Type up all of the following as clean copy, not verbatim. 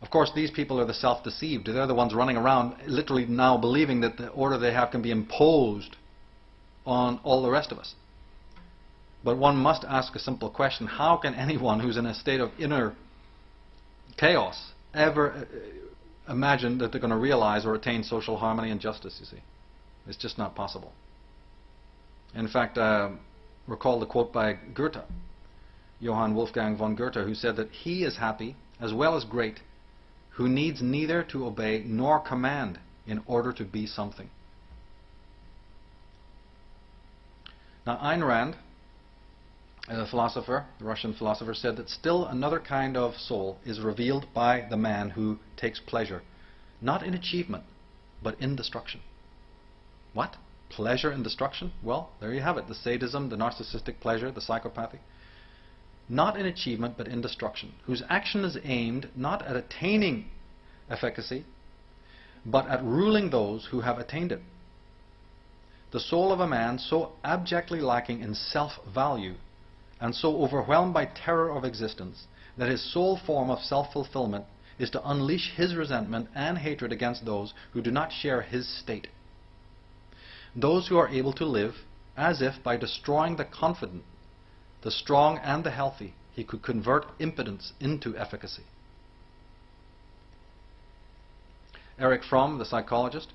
Of course, these people are the self-deceived. They're the ones running around literally now believing that the order they have can be imposed on all the rest of us. But one must ask a simple question. How can anyone who's in a state of inner chaos ever imagine that they're going to realize or attain social harmony and justice, you see? It's just not possible. In fact, recall the quote by Goethe, Johann Wolfgang von Goethe, who said that he is happy as well as great, who needs neither to obey nor command in order to be something. Now, Ayn Rand, a philosopher, the Russian philosopher, said that still another kind of soul is revealed by the man who takes pleasure, not in achievement, but in destruction. What? Pleasure in destruction? Well, there you have it. The sadism, the narcissistic pleasure, the psychopathy. Not in achievement, but in destruction, whose action is aimed not at attaining efficacy, but at ruling those who have attained it. The soul of a man so abjectly lacking in self-value and so overwhelmed by terror of existence that his sole form of self-fulfillment is to unleash his resentment and hatred against those who do not share his state. Those who are able to live as if by destroying the confident, the strong and the healthy, he could convert impotence into efficacy. Erich Fromm, the psychologist,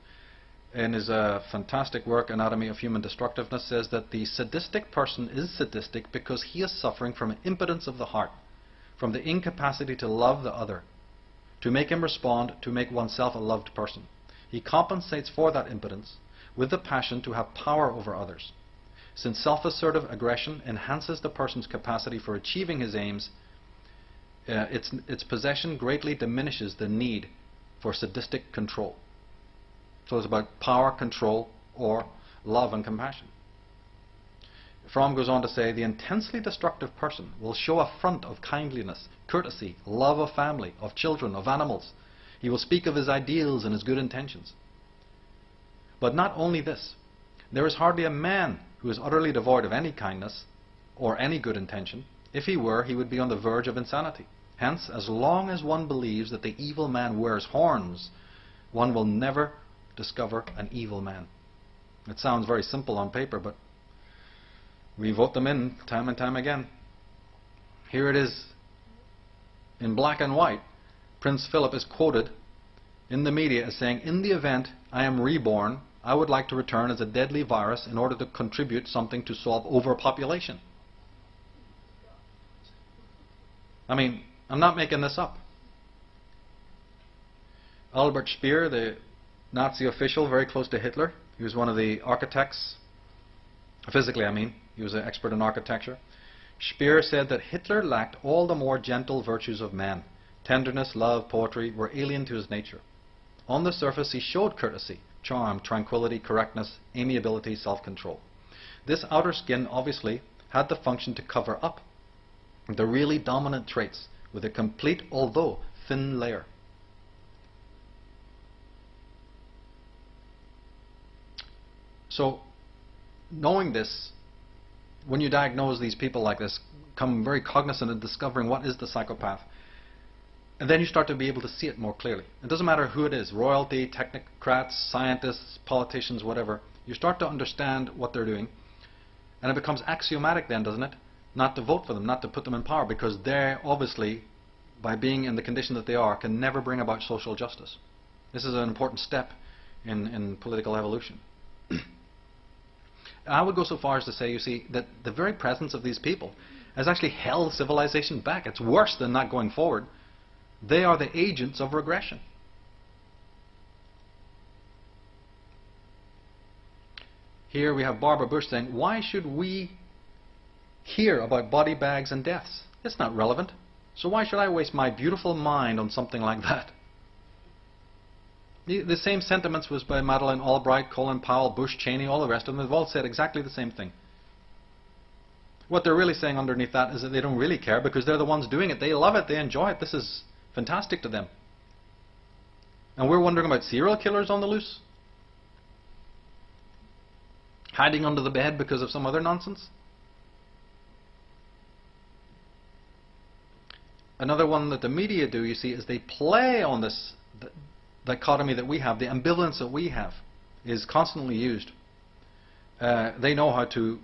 in his fantastic work, Anatomy of Human Destructiveness, says that the sadistic person is sadistic because he is suffering from an impotence of the heart, from the incapacity to love the other, to make him respond, to make oneself a loved person. He compensates for that impotence with the passion to have power over others. Since self-assertive aggression enhances the person's capacity for achieving his aims, its possession greatly diminishes the need for sadistic control. So it's about power, control, or love and compassion. Fromm goes on to say, the intensely destructive person will show a front of kindliness, courtesy, love of family, of children, of animals. He will speak of his ideals and his good intentions. But not only this, there is hardly a man who is utterly devoid of any kindness or any good intention. If he were, he would be on the verge of insanity. Hence, as long as one believes that the evil man wears horns, one will never discover an evil man. It sounds very simple on paper, but we vote them in time and time again. Here it is in black and white. Prince Philip is quoted in the media as saying, in the event I am reborn, I would like to return as a deadly virus in order to contribute something to solve overpopulation. I mean, I'm not making this up. Albert Speer, the Nazi official very close to Hitler, he was one of the architects, physically I mean, he was an expert in architecture. Speer said that Hitler lacked all the more gentle virtues of man. Tenderness, love, poetry were alien to his nature. On the surface he showed courtesy, charm, tranquility, correctness, amiability, self-control. This outer skin obviously had the function to cover up the really dominant traits with a complete, although thin, layer. So, knowing this, when you diagnose these people like this, come very cognizant of discovering what is the psychopath. And then you start to be able to see it more clearly. It doesn't matter who it is, royalty, technocrats, scientists, politicians, whatever. You start to understand what they're doing. And it becomes axiomatic then, doesn't it? Not to vote for them, not to put them in power, because they obviously, by being in the condition that they are, can never bring about social justice. This is an important step in political evolution. I would go so far as to say, you see, that the very presence of these people has actually held civilization back. It's worse than not going forward. They are the agents of regression. Here we have Barbara Bush saying, why should we hear about body bags and deaths? It's not relevant. So why should I waste my beautiful mind on something like that? The same sentiments was by Madeleine Albright, Colin Powell, Bush, Cheney, all the rest of them. They've all said exactly the same thing. What they're really saying underneath that is that they don't really care because they're the ones doing it. They love it. They enjoy it. This is fantastic to them. And we're wondering about serial killers on the loose? Hiding under the bed because of some other nonsense? Another one that the media do, you see, is they play on this dichotomy that we have, the ambivalence that we have, is constantly used. They know how to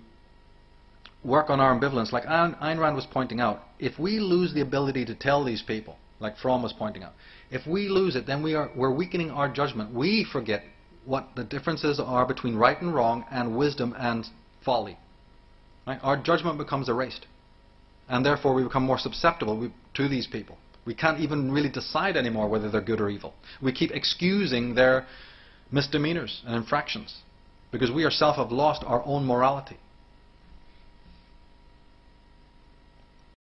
work on our ambivalence. Like Ayn Rand was pointing out, if we lose the ability to tell these people, like Fromm was pointing out, if we lose it, then we're weakening our judgment. We forget what the differences are between right and wrong and wisdom and folly. Right? Our judgment becomes erased. And therefore we become more susceptible to these people. We can't even really decide anymore whether they're good or evil. We keep excusing their misdemeanors and infractions because we ourselves have lost our own morality.